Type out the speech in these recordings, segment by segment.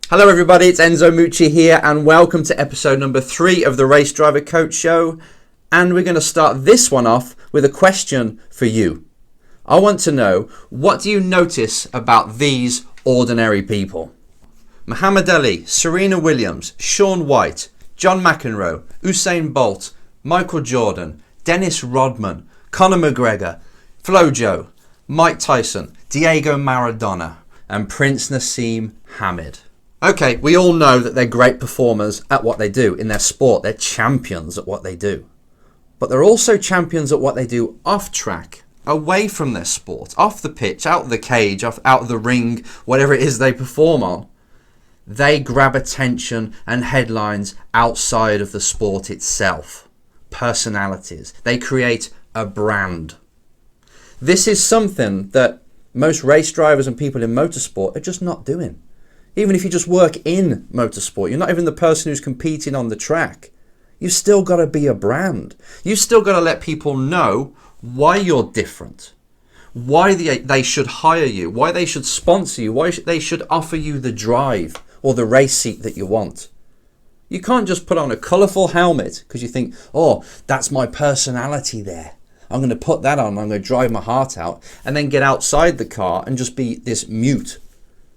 Hello everybody, it's Enzo Mucci here and welcome to episode number 3 of the Race Driver Coach Show. And we're going to start this one off with a question for you. I want to know, what do you notice about these ordinary people? Muhammad Ali, Serena Williams, Shaun White, John McEnroe, Usain Bolt, Michael Jordan, Dennis Rodman, Conor McGregor, Flojo, Mike Tyson, Diego Maradona and Prince Nassim Hamid. Okay, we all know that they're great performers at what they do in their sport. They're champions at what they do. But they're also champions at what they do off track, away from their sport, off the pitch, out of the cage, out of the ring, whatever it is they perform on. They grab attention and headlines outside of the sport itself. Personalities. They create a brand. This is something that most race drivers and people in motorsport are just not doing. Even if you just work in motorsport, you're not even the person who's competing on the track. You've still got to be a brand. You've still got to let people know why you're different, why they should hire you, why they should sponsor you, why they should offer you the drive or the race seat that you want. You can't just put on a colourful helmet because you think, oh, that's my personality there. I'm going to put that on, I'm going to drive my heart out, and then get outside the car and just be this mute.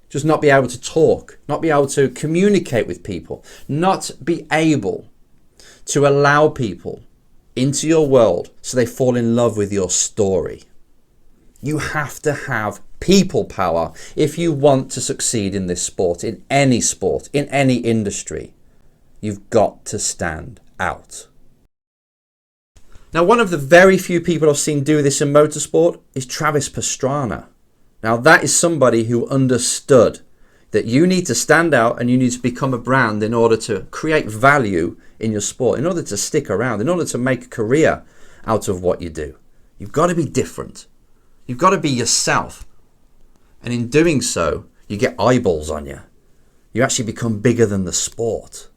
Just not be able to talk, not be able to communicate with people, not be able to allow people into your world so they fall in love with your story. You have to have people power if you want to succeed in this sport, in any industry. You've got to stand out. Now, one of the very few people I've seen do this in motorsport is Travis Pastrana. Now, that is somebody who understood that you need to stand out and you need to become a brand in order to create value in your sport, in order to stick around, in order to make a career out of what you do. You've got to be different. You've got to be yourself. And in doing so, you get eyeballs on you. You actually become bigger than the sport.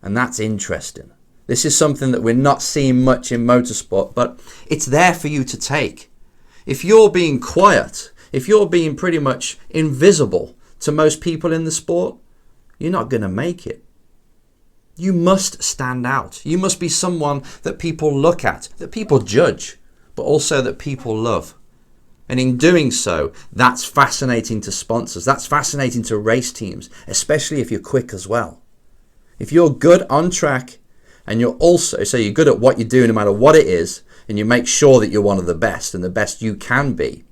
And that's interesting. This is something that we're not seeing much in motorsport, but it's there for you to take. If you're being quiet, if you're being pretty much invisible to most people in the sport, you're not going to make it. You must stand out. You must be someone that people look at, that people judge, but also that people love. And in doing so, that's fascinating to sponsors. That's fascinating to race teams, especially if you're quick as well. If you're good on track and you're good at what you do no matter what it is, and you make sure that you're one of the best and the best you can be,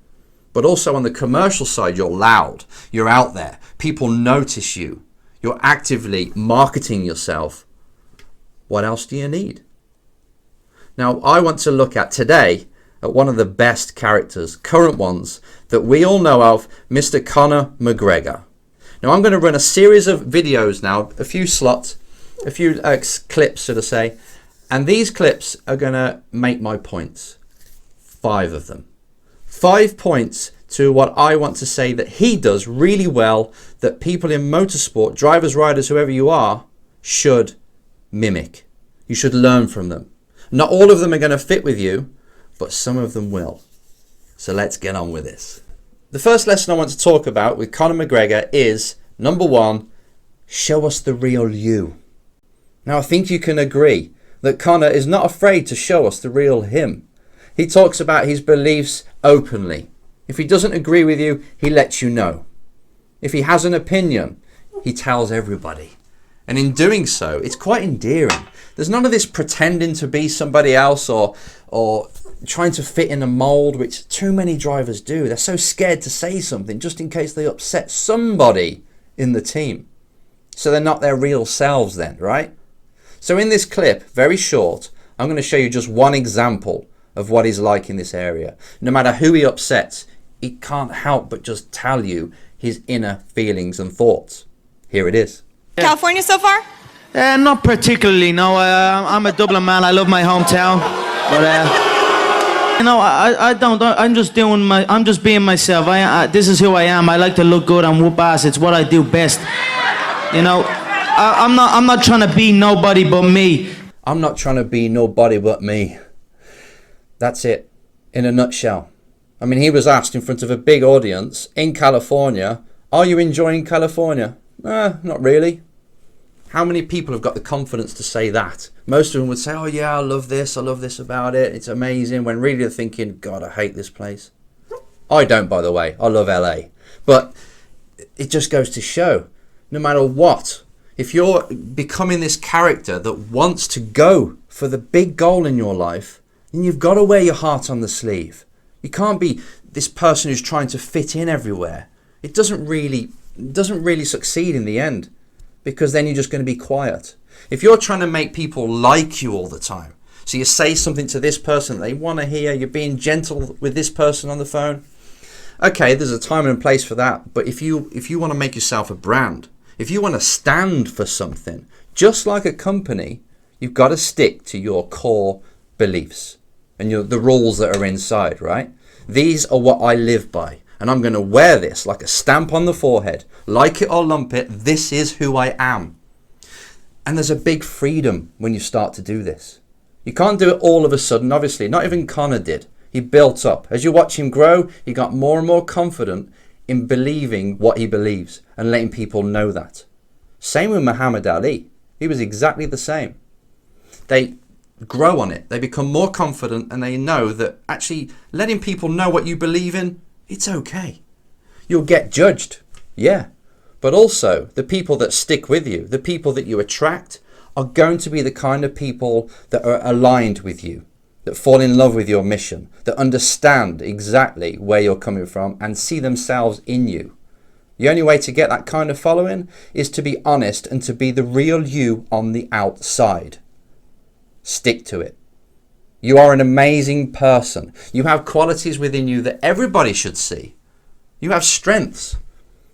but also on the commercial side, you're loud, you're out there, people notice you, you're actively marketing yourself. What else do you need? Now, I want to look at today at one of the best characters, current ones, that we all know of, Mr. Conor McGregor. Now, I'm going to run a series of videos now, a few slots, a few clips, should I say, and these clips are going to make my points. 5 of them. 5 points to what I want to say that he does really well, that people in motorsport, drivers, riders, whoever you are, should mimic. You should learn from them. Not all of them are going to fit with you, but some of them will. So let's get on with this. The first lesson I want to talk about with Conor McGregor is, number 1, show us the real you. Now, I think you can agree that Conor is not afraid to show us the real him. He talks about his beliefs openly. If he doesn't agree with you, he lets you know. If he has an opinion, he tells everybody. And in doing so, it's quite endearing. There's none of this pretending to be somebody else or trying to fit in a mould, which too many drivers do. They're so scared to say something just in case they upset somebody in the team. So they're not their real selves then, right? So in this clip, very short, I'm going to show you just one example of what he's like in this area. No matter who he upsets, he can't help but just tell you his inner feelings and thoughts. Here it is. California so far? Not particularly, no. I'm a Dublin man. I love my hometown. But, I don't. I'm just being myself. This is who I am. I like to look good and whoop ass. It's what I do best. I'm not trying to be nobody but me. I'm not trying to be nobody but me. That's it, in a nutshell. I mean, he was asked in front of a big audience in California, are you enjoying California? Not really. How many people have got the confidence to say that? Most of them would say, oh yeah, I love this about it, it's amazing, when really they're thinking, God, I hate this place. I don't, by the way. I love LA. But it just goes to show, no matter what, if you're becoming this character that wants to go for the big goal in your life, then you've got to wear your heart on the sleeve. You can't be this person who's trying to fit in everywhere. It doesn't really succeed in the end, because then you're just going to be quiet. If you're trying to make people like you all the time, so you say something to this person they want to hear, you're being gentle with this person on the phone, okay, there's a time and a place for that. But if you want to make yourself a brand, if you want to stand for something, just like a company, you've got to stick to your core beliefs and the rules that are inside, right? These are what I live by, and I'm going to wear this like a stamp on the forehead. Like it or lump it, this is who I am. And there's a big freedom when you start to do this. You can't do it all of a sudden, obviously. Not even Conor did. He built up. As you watch him grow, he got more and more confident in believing what he believes and letting people know that. Same with Muhammad Ali. He was exactly the same. They grow on it. They become more confident, and they know that actually letting people know what you believe in, it's okay. You'll get judged, yeah. But also, the people that stick with you, the people that you attract, are going to be the kind of people that are aligned with you, that fall in love with your mission, that understand exactly where you're coming from and see themselves in you. The only way to get that kind of following is to be honest and to be the real you on the outside. Stick to it. You are an amazing person. You have qualities within you that everybody should see. You have strengths,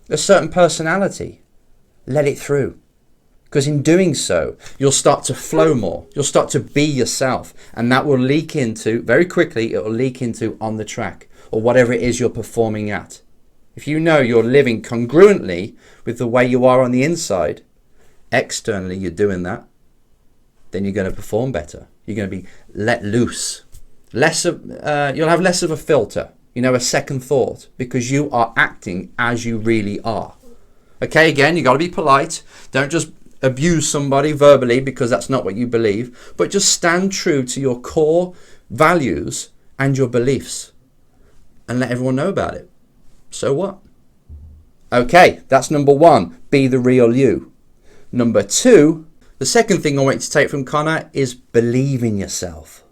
a certain personality. Let it through. Because in doing so, you'll start to flow more. You'll start to be yourself. And that will leak into, very quickly, it will leak into on the track or whatever it is you're performing at. If you know you're living congruently with the way you are on the inside, externally you're doing that, then you're going to perform better. You're going to be let loose. You'll have less of a filter, a second thought, because you are acting as you really are. Okay, again, you got to be polite. Don't just abuse somebody verbally because that's not what you believe, but just stand true to your core values and your beliefs and let everyone know about it. So what? Okay, that's number one, be the real you. Number two, the second thing I want you to take from Conor is believe in yourself.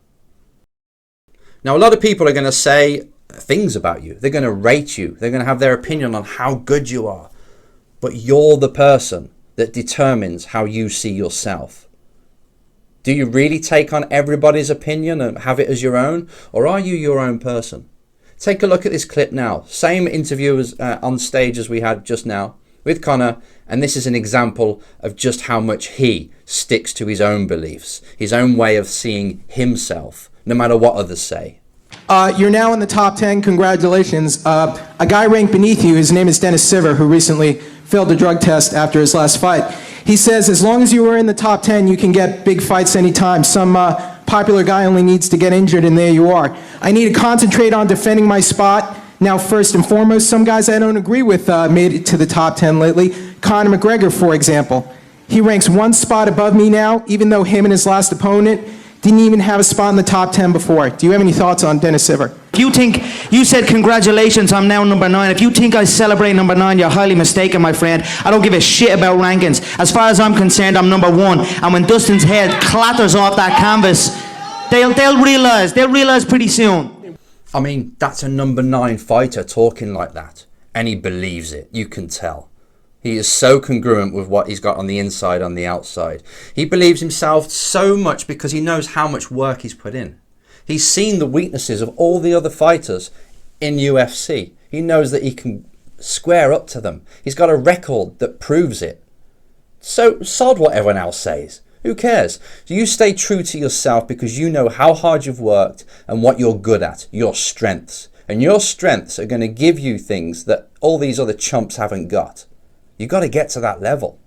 Now, a lot of people are going to say things about you. They're going to rate you. They're going to have their opinion on how good you are. But you're the person that determines how you see yourself. Do you really take on everybody's opinion and have it as your own? Or are you your own person? Take a look at this clip now. Same interview as on stage as we had just now with Conor. And this is an example of just how much he sticks to his own beliefs, his own way of seeing himself, no matter what others say. You're now in the top 10. Congratulations. A guy ranked beneath you, his name is Dennis Siver, who recently failed a drug test after his last fight. He says, as long as you are in the top 10, you can get big fights anytime. Some popular guy only needs to get injured, and there you are. I need to concentrate on defending my spot. Now, first and foremost, some guys I don't agree with made it to the top 10 lately. Conor McGregor, for example. He ranks one spot above me now, even though him and his last opponent didn't even have a spot in the top 10 before. Do you have any thoughts on Dennis Siver? If you think, you said congratulations, I'm now number 9. If you think I celebrate number 9, you're highly mistaken, my friend. I don't give a shit about rankings. As far as I'm concerned, I'm number 1. And when Dustin's head clatters off that canvas, they'll realize pretty soon. I mean, that's a number 9 fighter talking like that. And he believes it. You can tell. He is so congruent with what he's got on the inside, on the outside. He believes himself so much because he knows how much work he's put in. He's seen the weaknesses of all the other fighters in UFC. He knows that he can square up to them. He's got a record that proves it. So sod what everyone else says. Who cares? So you stay true to yourself because you know how hard you've worked and what you're good at, your strengths. And your strengths are going to give you things that all these other chumps haven't got. You've got to get to that level.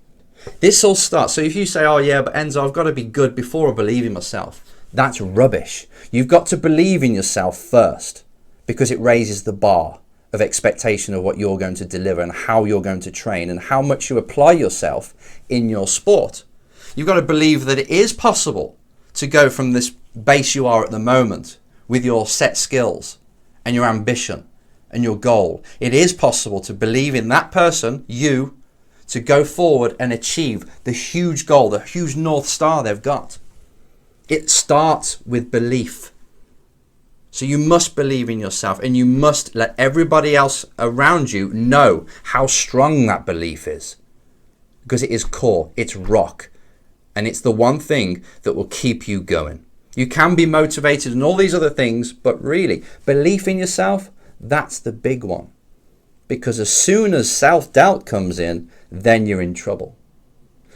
This all starts. So if you say, oh yeah, but Enzo, I've got to be good before I believe in myself. That's rubbish. You've got to believe in yourself first because it raises the bar. of expectation of what you're going to deliver and how you're going to train and how much you apply yourself in your sport. You've got to believe that it is possible to go from this base you are at the moment with your set skills and your ambition and your goal. It is possible to believe in that person, you, to go forward and achieve the huge goal, the huge North Star they've got. It starts with belief. So you must believe in yourself, and you must let everybody else around you know how strong that belief is. Because it is core, it's rock, and it's the one thing that will keep you going. You can be motivated and all these other things, but really, belief in yourself, that's the big one. Because as soon as self-doubt comes in, then you're in trouble.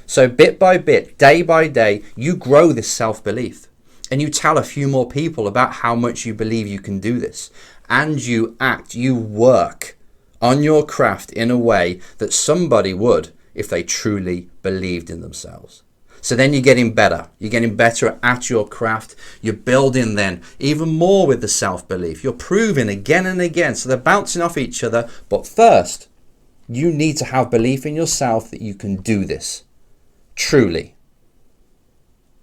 So bit by bit, day by day, you grow this self-belief. And you tell a few more people about how much you believe you can do this. And you act, you work on your craft in a way that somebody would if they truly believed in themselves. So then you're getting better. You're getting better at your craft. You're building then even more with the self-belief. You're proving again and again. So they're bouncing off each other. But first, you need to have belief in yourself that you can do this. Truly.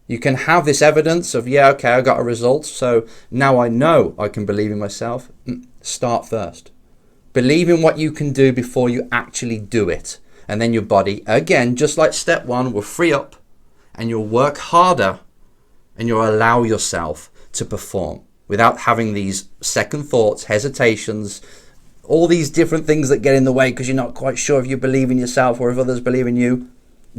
You can have this evidence of, yeah, okay, I got a result, so now I know I can believe in myself. Start first. Believe in what you can do before you actually do it. And then your body, again, just like step one, will free up and you'll work harder and you'll allow yourself to perform without having these second thoughts, hesitations, all these different things that get in the way because you're not quite sure if you believe in yourself or if others believe in you.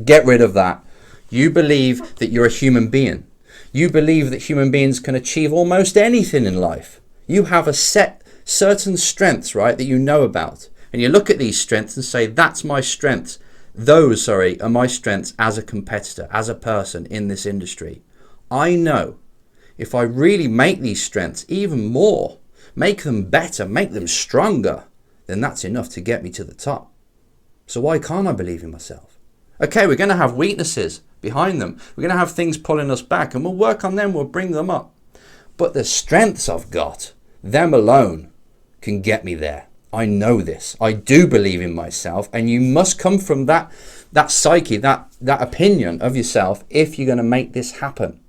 Get rid of that. You believe that you're a human being. You believe that human beings can achieve almost anything in life. You have a certain strengths, right, that you know about. And you look at these strengths and say, that's my strengths. Those, are my strengths as a competitor, as a person in this industry. I know if I really make these strengths even more, make them better, make them stronger, then that's enough to get me to the top. So why can't I believe in myself? Okay, we're going to have weaknesses behind them. We're going to have things pulling us back and we'll work on them, we'll bring them up. But the strengths I've got, them alone can get me there. I know this. I do believe in myself, and you must come from that psyche, that opinion of yourself if you're going to make this happen.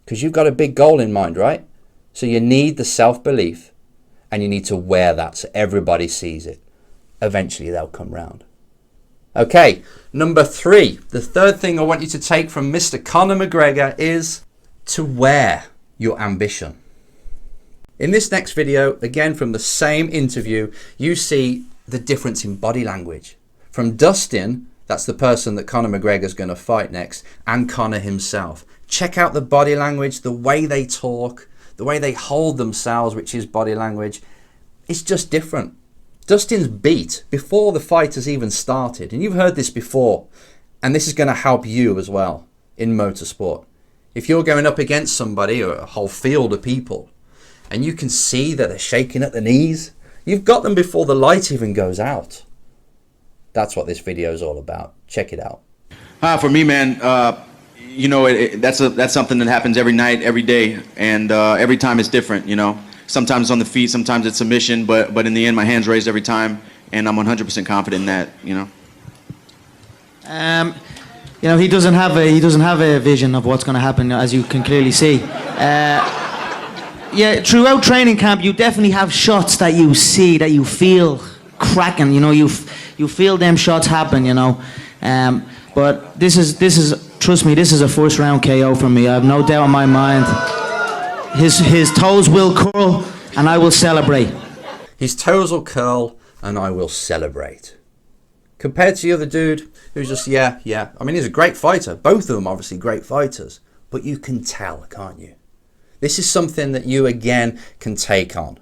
Because you've got a big goal in mind, right? So you need the self-belief and you need to wear that so everybody sees it. Eventually they'll come round. Okay, number 3. The third thing I want you to take from Mr. Conor McGregor is to wear your ambition. In this next video, again from the same interview, you see the difference in body language. From Dustin, that's the person that Conor McGregor's going to fight next, and Conor himself. Check out the body language, the way they talk, the way they hold themselves, which is body language. It's just different. Dustin's beat before the fight has even started. And you've heard this before. And this is going to help you as well in motorsport. If you're going up against somebody or a whole field of people and you can see that they're shaking at the knees, you've got them before the light even goes out. That's what this video is all about. Check it out. For me, man, that's something that happens every night, every day. And every time it's different, Sometimes it's on the feet, sometimes it's submission, but in the end, my hand's raised every time, and I'm 100% confident in that, He doesn't have a vision of what's going to happen, as you can clearly see. Throughout training camp, you definitely have shots that you see, that you feel cracking. You feel them shots happen. But this is trust me, this is a first round KO for me. I have no doubt in my mind. His toes will curl, and I will celebrate. His toes will curl, and I will celebrate. Compared to the other dude, who's just, yeah. I mean, he's a great fighter. Both of them obviously great fighters. But you can tell, can't you? This is something that you, again, can take on.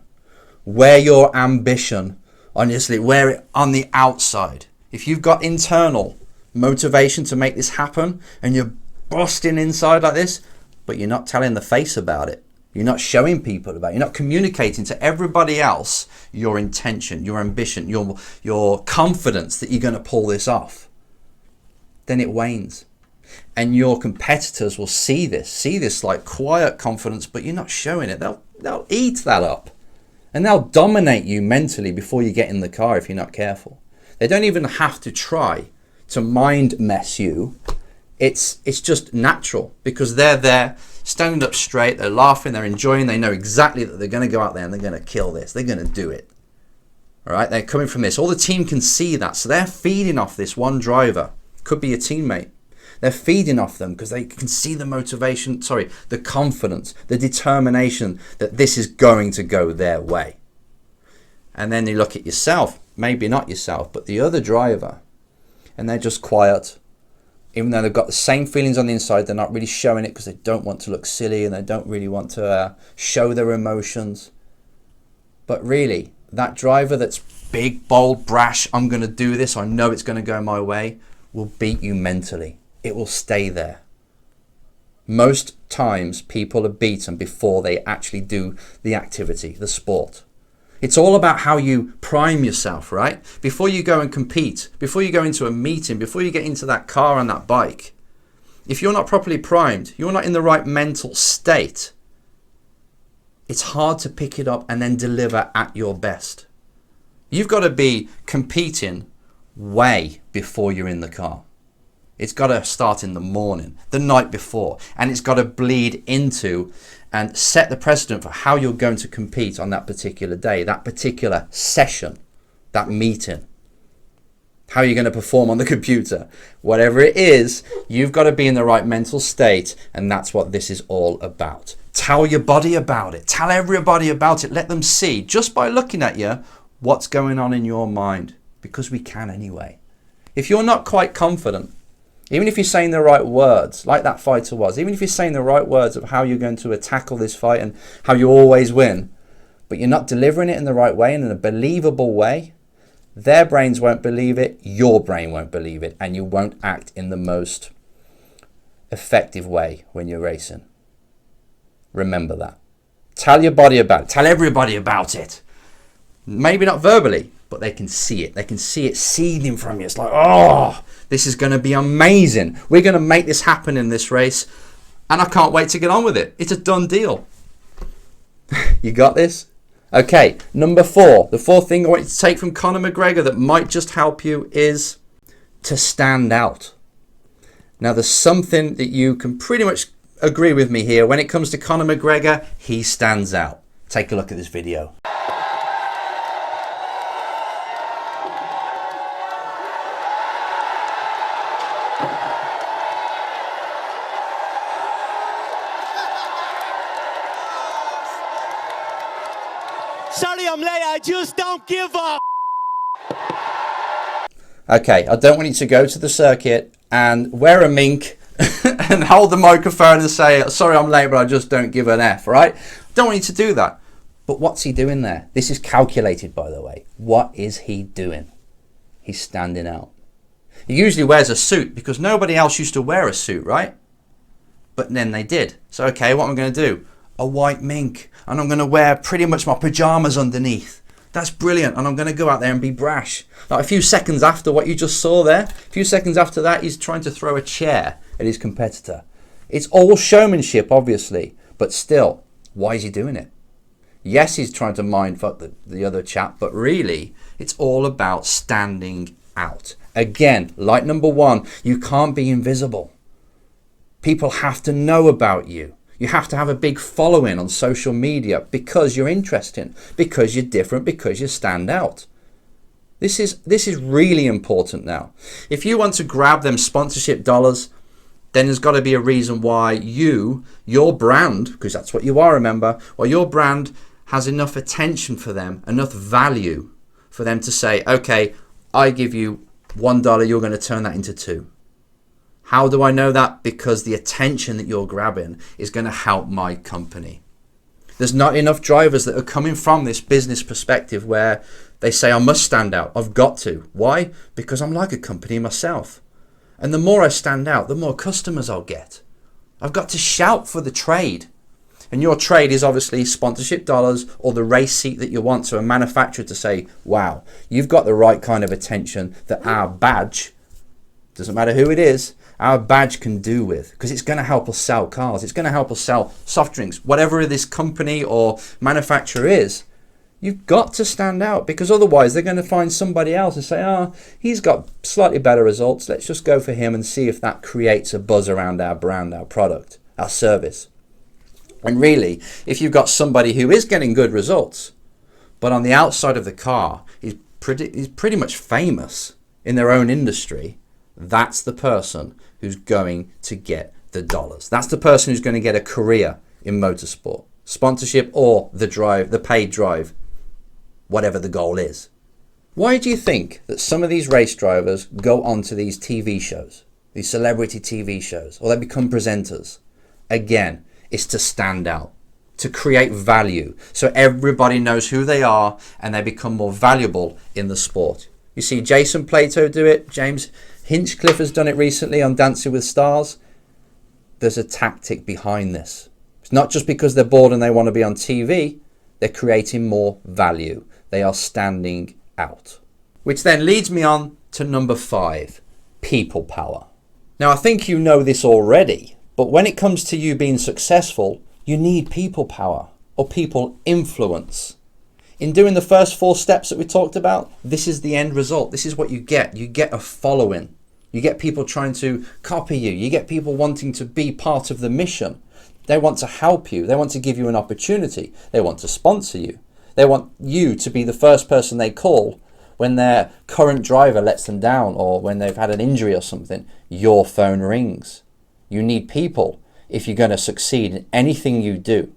Wear your ambition, honestly, wear it on the outside. If you've got internal motivation to make this happen, and you're busting inside like this, but you're not telling the face about it, you're not showing people about it, you're not communicating to everybody else your intention, your ambition, your confidence that you're going to pull this off, then it wanes. And your competitors will see this like quiet confidence, but you're not showing it. They'll eat that up. And they'll dominate you mentally before you get in the car if you're not careful. They don't even have to try to mind mess you. It's just natural because they're there, standing up straight, they're laughing, they're enjoying, they know exactly that they're going to go out there and they're going to kill this. They're going to do it. All right, they're coming from this. All the team can see that. So they're feeding off this one driver. Could be a teammate. They're feeding off them because they can see the motivation, the confidence, the determination that this is going to go their way. And then you look at yourself, maybe not yourself, but the other driver, and they're just quiet. Even though they've got the same feelings on the inside, they're not really showing it because they don't want to look silly and they don't really want to show their emotions. But really, that driver that's big, bold, brash, I'm going to do this, I know it's going to go my way, will beat you mentally. It will stay there. Most times people are beaten before they actually do the activity, the sport. It's all about how you prime yourself, right? Before you go and compete, before you go into a meeting, before you get into that car and that bike, if you're not properly primed, you're not in the right mental state, it's hard to pick it up and then deliver at your best. You've got to be competing way before you're in the car. It's got to start in the morning, the night before, and it's got to bleed into and set the precedent for how you're going to compete on that particular day, that particular session, that meeting. How you're going to perform on the computer. Whatever it is, you've got to be in the right mental state, and that's what this is all about. Tell your body about it. Tell everybody about it. Let them see, just by looking at you, what's going on in your mind, because we can anyway. If you're not quite confident, even if you're saying the right words, like that fighter was, even if you're saying the right words of how you're going to tackle this fight and how you always win, but you're not delivering it in the right way and in a believable way, their brains won't believe it, your brain won't believe it, and you won't act in the most effective way when you're racing. Remember that. Tell your body about it. Tell everybody about it. Maybe not verbally, but they can see it. They can see it seething from you. It's like, oh, this is going to be amazing. We're going to make this happen in this race. And I can't wait to get on with it. It's a done deal. You got this? Okay, number 4. The fourth thing I want you to take from Conor McGregor that might just help you is to stand out. Now, there's something that you can pretty much agree with me here. When it comes to Conor McGregor, he stands out. Take a look at this video. Sorry I'm late, I just don't give up. Okay, I don't want you to go to the circuit and wear a mink and hold the microphone and say, sorry I'm late, but I just don't give an F, right? Don't want you to do that. But what's he doing there? This is calculated, by the way. What is he doing? He's standing out. He usually wears a suit because nobody else used to wear a suit, right? But then they did. So, okay, what am I going to do? A white mink. And I'm going to wear pretty much my pajamas underneath. That's brilliant. And I'm going to go out there and be brash. Like a few seconds after what you just saw there, a few seconds after that, he's trying to throw a chair at his competitor. It's all showmanship, obviously. But still, why is he doing it? Yes, he's trying to mind fuck the other chap, but really, it's all about standing out. Again, like number 1, you can't be invisible. People have to know about you. You have to have a big following on social media because you're interesting, because you're different, because you stand out. This is really important now. If you want to grab them sponsorship dollars, then there's got to be a reason why your brand, because that's what you are, remember, or your brand has enough attention for them, enough value for them to say, okay, I give you $1, you're going to turn that into 2. How do I know that? Because the attention that you're grabbing is going to help my company. There's not enough drivers that are coming from this business perspective where they say, I must stand out. I've got to. Why? Because I'm like a company myself. And the more I stand out, the more customers I'll get. I've got to shout for the trade. And your trade is obviously sponsorship dollars or the race seat that you want. So a manufacturer to say, wow, you've got the right kind of attention that our badge, doesn't matter who it is, our badge can do with, because it's going to help us sell cars. It's going to help us sell soft drinks. Whatever this company or manufacturer is, You've got to stand out, because otherwise they're going to find somebody else and say, oh, he's got slightly better results. Let's just go for him and see if that creates a buzz around our brand, our product, our service. And really, if you've got somebody who is getting good results, but on the outside of the car is pretty much famous in their own industry, that's the person who's going to get the dollars. That's the person who's going to get a career in motorsport, sponsorship, or the paid drive, whatever the goal is. Why do you think that some of these race drivers go on to these TV shows, these celebrity TV shows, or they become presenters? Again, it's to stand out, to create value, so everybody knows who they are and they become more valuable in the sport. You see Jason Plato do it. James Hinchcliffe has done it recently on Dancing with Stars. There's a tactic behind this. It's not just because they're bored and they want to be on TV. They're creating more value. They are standing out. Which then leads me on to number 5, people power. Now, I think you know this already, but when it comes to you being successful, you need people power or people influence. In doing the first 4 steps that we talked about, this is the end result. This is what you get. You get a following. You get people trying to copy you. You get people wanting to be part of the mission. They want to help you. They want to give you an opportunity. They want to sponsor you. They want you to be the first person they call when their current driver lets them down, or when they've had an injury or something. Your phone rings. You need people if you're going to succeed in anything you do.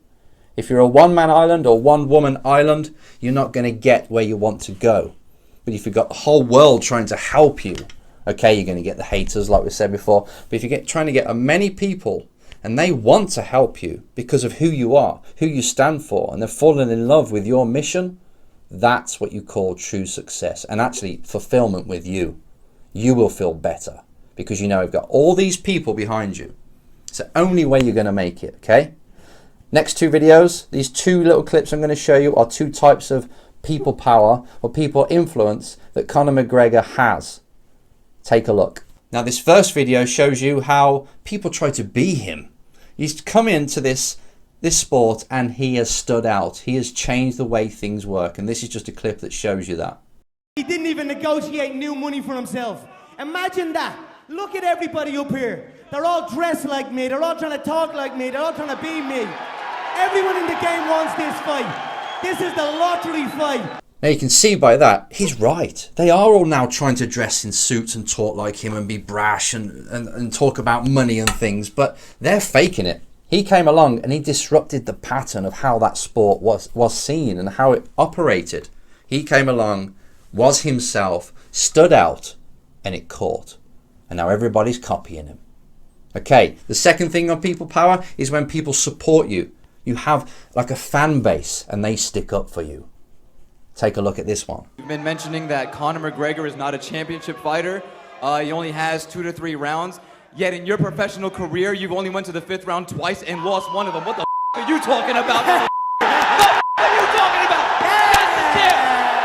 If you're a one-man island or one-woman island, you're not going to get where you want to go. But if you've got the whole world trying to help you, okay, you're going to get the haters like we said before. But if you're trying to get many people and they want to help you because of who you are, who you stand for, and they're falling in love with your mission, that's what you call true success, and actually fulfillment with you. You will feel better because you know you've got all these people behind you. It's the only way you're going to make it, okay? Next 2 videos, these 2 little clips I'm going to show you are 2 types of people power or people influence that Conor McGregor has. Take a look. Now, this first video shows you how people try to be him. He's come into this sport and he has stood out. He has changed the way things work, and this is just a clip that shows you that. He didn't even negotiate new money for himself. Imagine that. Look at everybody up here. They're all dressed like me. They're all trying to talk like me. They're all trying to be me. Everyone in the game wants this fight. This is the lottery fight. Now you can see by that, he's right. They are all now trying to dress in suits and talk like him and be brash and talk about money and things, but they're faking it. He came along and he disrupted the pattern of how that sport was seen and how it operated. He came along, was himself, stood out, and it caught. And now everybody's copying him. Okay, the second thing on people power is when people support you. You have like a fan base and they stick up for you. Take a look at this one. You've been mentioning that Conor McGregor is not a championship fighter. He only has 2 to 3 rounds. Yet in your professional career, you've only went to the 5th round twice and lost one of them. What the are you talking about? What the are you talking about? That's the champ.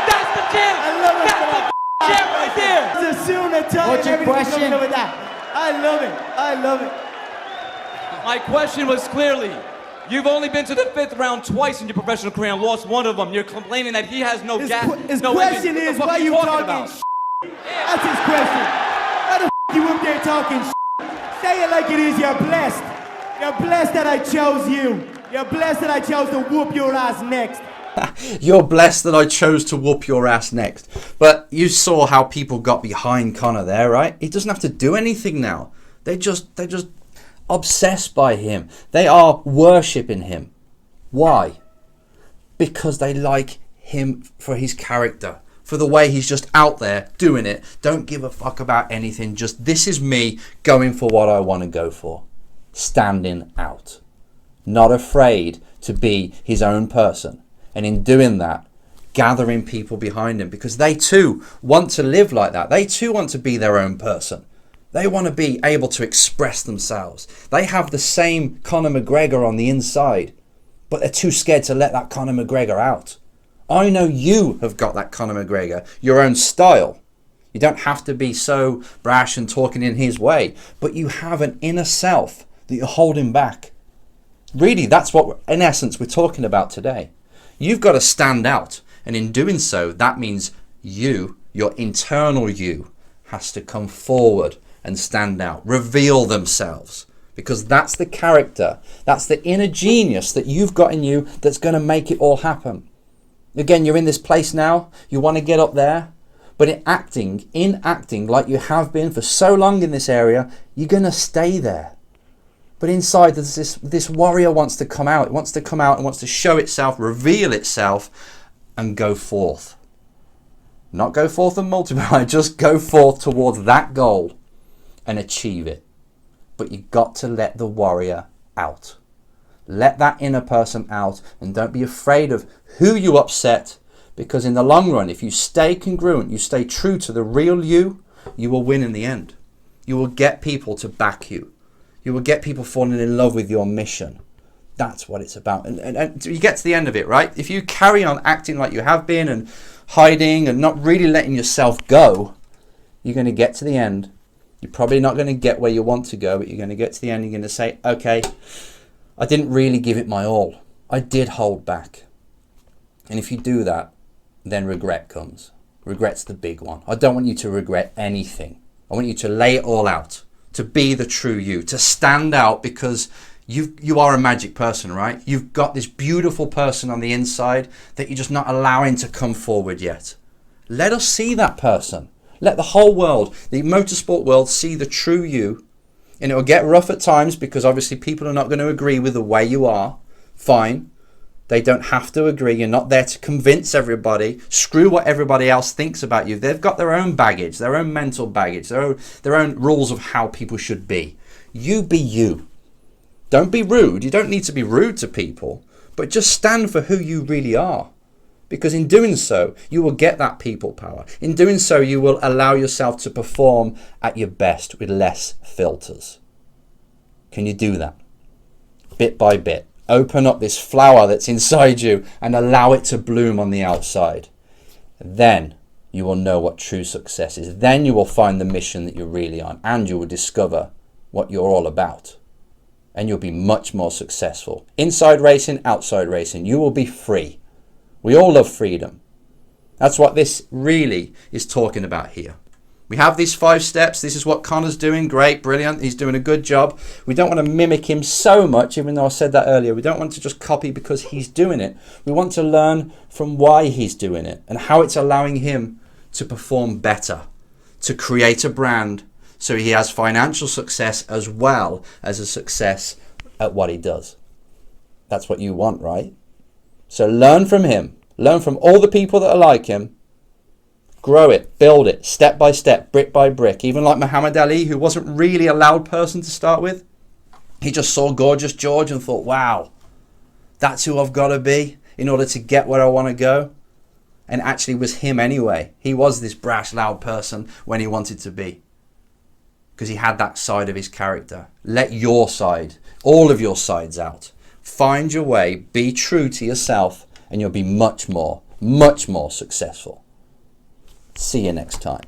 That's the champ. I love it. That's the champ right there. It's a soon attack. What's your question? With that. I love it. I love it. My question was clearly, you've only been to the 5th round twice in your professional career and lost one of them. You're complaining that he has no gas. His no question engine. is, why you talking That's his question. Why the you up there talking Say it like it is, you're blessed. You're blessed that I chose you. You're blessed that I chose to whoop your ass next. You're blessed that I chose to whoop your ass next. But you saw how people got behind Conor there, right? He doesn't have to do anything now. They're just obsessed by him. They are worshipping him. Why? Because they like him for his character, for the way he's just out there doing it. Don't give a fuck about anything. Just, this is me going for what I want to go for. Standing out. Not afraid to be his own person. And in doing that, gathering people behind him, because they too want to live like that. They too want to be their own person. They want to be able to express themselves. They have the same Conor McGregor on the inside, but they're too scared to let that Conor McGregor out. I know you have got that Conor McGregor, your own style. You don't have to be so brash and talking in his way, but you have an inner self that you're holding back. Really, that's what, in essence, we're talking about today. You've got to stand out. And in doing so, that means you, your internal you, has to come forward and stand out, reveal themselves, because that's the character, that's the inner genius that you've got in you that's going to make it all happen. Again, you're in this place now, you want to get up there, but in acting like you have been for so long in this area, you're going to stay there. But inside, there's this warrior wants to come out. It wants to come out and wants to show itself, reveal itself, and go forth. Not go forth and multiply, just go forth towards that goal and achieve it. But you've got to let the warrior out. Let that inner person out, and don't be afraid of who you upset, because in the long run, if you stay congruent, you stay true to the real you, you will win in the end. You will get people to back you. You will get people falling in love with your mission. That's what it's about. And you get to the end of it, right? If you carry on acting like you have been and hiding and not really letting yourself go, you're going to get to the end. You're probably not going to get where you want to go, but you're going to get to the end. You're going to say, okay, I didn't really give it my all. I did hold back. And if you do that, then regret comes. Regret's the big one. I don't want you to regret anything. I want you to lay it all out, to be the true you, to stand out, because you are a magic person, right? You've got this beautiful person on the inside that you're just not allowing to come forward yet. Let us see that person. Let the whole world, the motorsport world, see the true you. And it will get rough at times because obviously people are not going to agree with the way you are. Fine. They don't have to agree. You're not there to convince everybody. Screw what everybody else thinks about you. They've got their own baggage, their own mental baggage, their own rules of how people should be. You be you. Don't be rude. You don't need to be rude to people, but just stand for who you really are. Because in doing so, you will get that people power. In doing so, you will allow yourself to perform at your best with less filters. Can you do that? Bit by bit. Open up this flower that's inside you and allow it to bloom on the outside. Then you will know what true success is. Then you will find the mission that you're really on, and you will discover what you're all about. And you'll be much more successful. Inside racing, outside racing. You will be free. We all love freedom. That's what this really is talking about here. We have these 5 steps. This is what Conor's doing. Great, brilliant. He's doing a good job. We don't want to mimic him so much, even though I said that earlier. We don't want to just copy because he's doing it. We want to learn from why he's doing it and how it's allowing him to perform better, to create a brand so he has financial success as well as a success at what he does. That's what you want, right? So learn from him. Learn from all the people that are like him. Grow it, build it, step by step, brick by brick. Even like Muhammad Ali, who wasn't really a loud person to start with. He just saw Gorgeous George and thought, wow, that's who I've got to be in order to get where I want to go. And actually was him anyway. He was this brash, loud person when he wanted to be. Because he had that side of his character. Let your side, all of your sides out. Find your way, be true to yourself, and you'll be much more successful. See you next time.